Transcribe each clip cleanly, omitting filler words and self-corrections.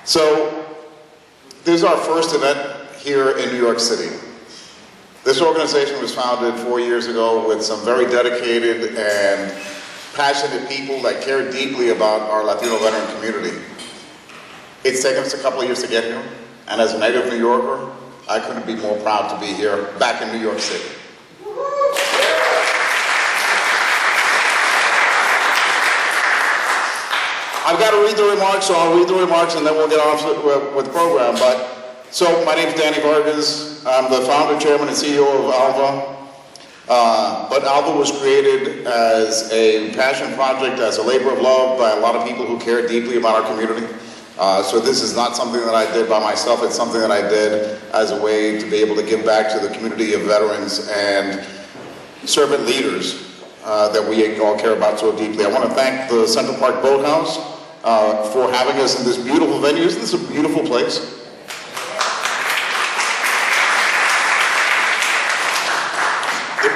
So, this is our first event here in New York City. This organization was founded 4 years ago with some very dedicated and passionate people that care deeply about our Latino veteran community. It's taken us a couple of years to get here, and as a native New Yorker, I couldn't be more proud to be here back in New York City. I've got to read the remarks, so I'll read the remarks and then we'll get on with the program. So my name is Danny Vargas. I'm the founder, chairman, and CEO of ALVA. But ALVA was created as a passion project, as a labor of love by a lot of people who care deeply about our community. So this is not something that I did by myself. It's something that I did as a way to be able to give back to the community of veterans and servant leaders that we all care about so deeply. I want to thank the Central Park Boathouse for having us in this beautiful venue. Isn't this a beautiful place?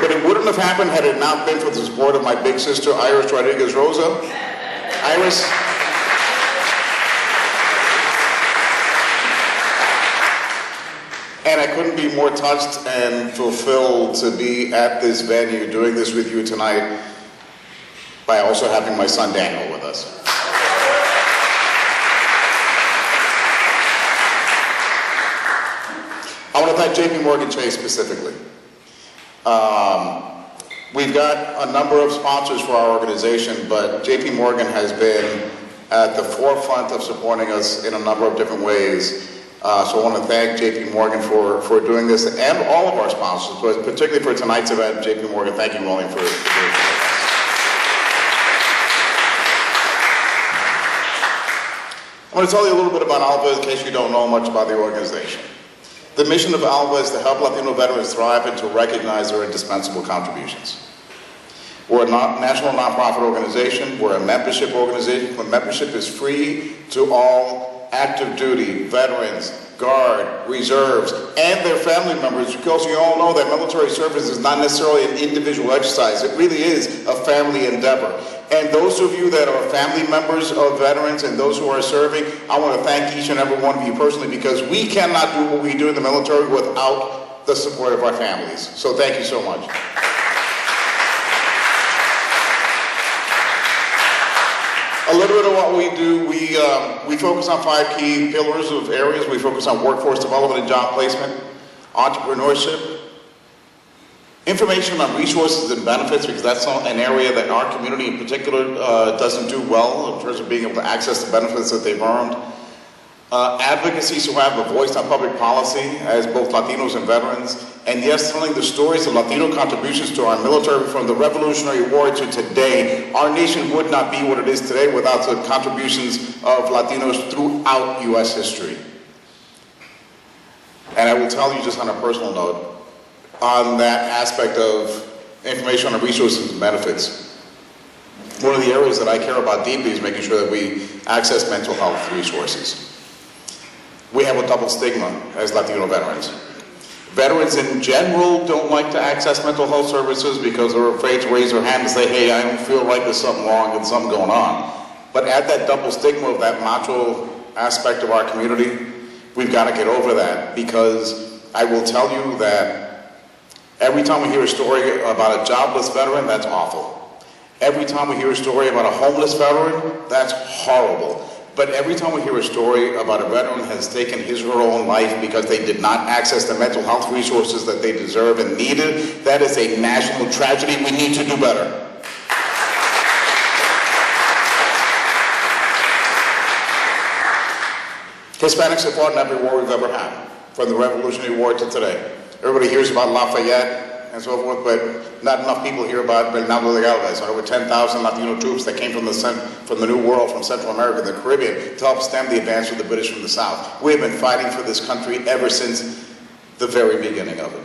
But it wouldn't have happened had it not been for the support of my big sister, Iris Rodriguez Rosa. Iris. And I couldn't be more touched and fulfilled to be at this venue doing this with you tonight by also having my son Daniel with us. I want to thank JP Morgan Chase specifically. We've got a number of sponsors for our organization, but JP Morgan has been at the forefront of supporting us in a number of different ways. So I want to thank JP Morgan for doing this, and all of our sponsors, but particularly for tonight's event. JP Morgan, thank you, William, for doing this. I'm going to tell you a little bit about ALVA in case you don't know much about the organization. The mission of ALVA is to help Latino veterans thrive and to recognize their indispensable contributions. We're a national nonprofit organization. We're a membership organization. The membership is free to all active duty, veterans, Guard, reserves, and their family members, because you all know that military service is not necessarily an individual exercise. It really is a family endeavor. And those of you that are family members of veterans and those who are serving, I want to thank each and every one of you personally, because we cannot do what we do in the military without the support of our families. So thank you so much. A little bit of what we do, we focus on 5 key pillars of areas. We focus on workforce development and job placement, entrepreneurship, information on resources and benefits, because that's an area that our community in particular doesn't do well in terms of being able to access the benefits that they've earned. Advocacy, so have a voice on public policy as both Latinos and veterans. And yes, telling the stories of Latino contributions to our military from the Revolutionary War to today. Our nation would not be what it is today without the contributions of Latinos throughout U.S. history. And I will tell you just on a personal note, on that aspect of information on resources and benefits, one of the areas that I care about deeply is making sure that we access mental health resources. We have a double stigma as Latino veterans. Veterans in general don't like to access mental health services because they're afraid to raise their hand and say, hey, I don't feel like there's something wrong and something going on. But at that double stigma of that macho aspect of our community, we've got to get over that, because I will tell you that every time we hear a story about a jobless veteran, that's awful. Every time we hear a story about a homeless veteran, that's horrible. But every time we hear a story about a veteran who has taken his or her own life because they did not access the mental health resources that they deserve and needed, that is a national tragedy. We need to do better. Hispanics have fought in every war we've ever had, from the Revolutionary War to today. Everybody hears about Lafayette and so forth, but not enough people hear about Bernardo de Galvez, over 10,000 Latino troops that came from the New World, from Central America, the Caribbean, to help stem the advance of the British from the South. We have been fighting for this country ever since the very beginning of it.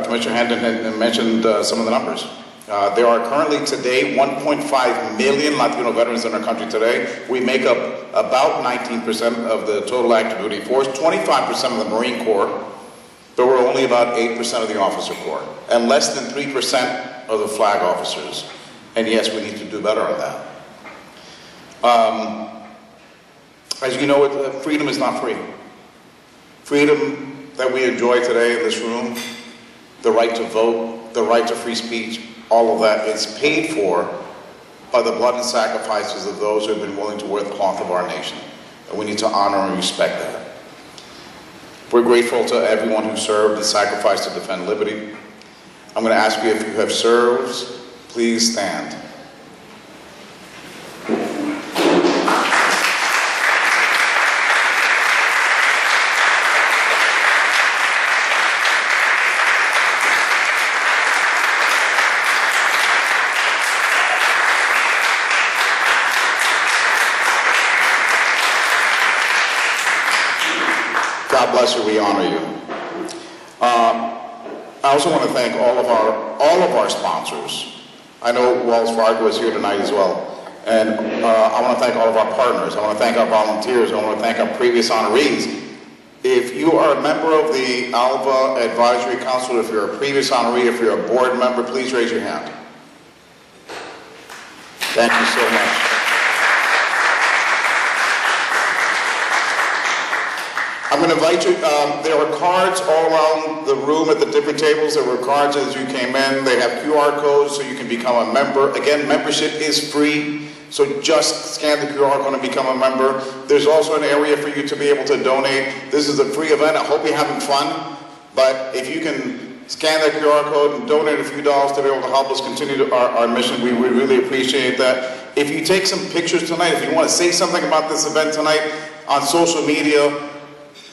Commissioner Handon mentioned some of the numbers. There are currently today 1.5 million Latino veterans in our country today. We make up about 19% of the total active duty force, 25% of the Marine Corps, but we're only about 8% of the officer corps, and less than 3% of the flag officers. And yes, we need to do better on that. As you know, freedom is not free. Freedom that we enjoy today in this room, the right to vote, the right to free speech, all of that is paid for by the blood and sacrifices of those who have been willing to wear the cloth of our nation. And we need to honor and respect that. We're grateful to everyone who served and sacrificed to defend liberty. I'm going to ask you, if you have served, please stand. God bless you, we honor you. I also want to thank all of our sponsors. I know Wells Fargo is here tonight as well. And I want to thank all of our partners. I want to thank our volunteers. I want to thank our previous honorees. If you are a member of the ALVA Advisory Council, if you're a previous honoree, if you're a board member, please raise your hand. Thank you so much. I'm going to invite you, there are cards all around the room at the different tables. There were cards as you came in. They have QR codes so you can become a member. Again, membership is free, so just scan the QR code and become a member. There's also an area for you to be able to donate. This is a free event. I hope you're having fun, but if you can scan that QR code and donate a few dollars to be able to help us continue our mission, we would really appreciate that. If you take some pictures tonight, if you want to say something about this event tonight on social media,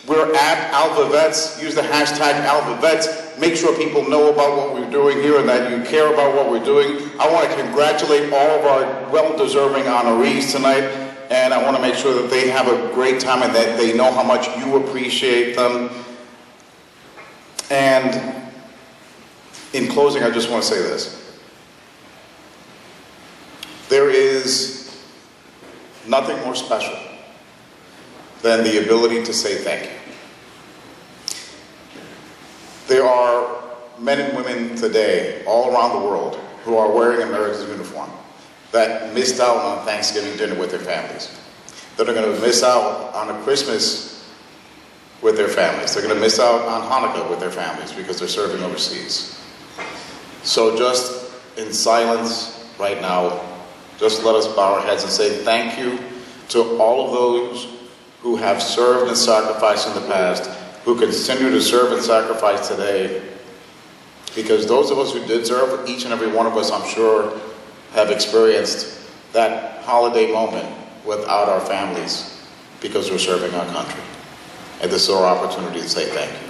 we're at ALVA Vets. Use the hashtag ALVA Vets. Make sure people know about what we're doing here and that you care about what we're doing. I want to congratulate all of our well-deserving honorees tonight, and I want to make sure that they have a great time and that they know how much you appreciate them. And in closing, I just want to say this. There is nothing more special than the ability to say thank you. There are men and women today all around the world who are wearing America's uniform that missed out on Thanksgiving dinner with their families, that are going to miss out on a Christmas with their families. They're going to miss out on Hanukkah with their families because they're serving overseas. So just in silence right now, just let us bow our heads and say thank you to all of those who have served and sacrificed in the past, who continue to serve and sacrifice today. Because those of us who did serve, each and every one of us, I'm sure, have experienced that holiday moment without our families because we're serving our country. And this is our opportunity to say thank you.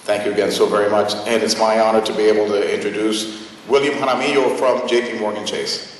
Thank you again so very much. And it's my honor to be able to introduce William Jaramillo from JP Morgan Chase.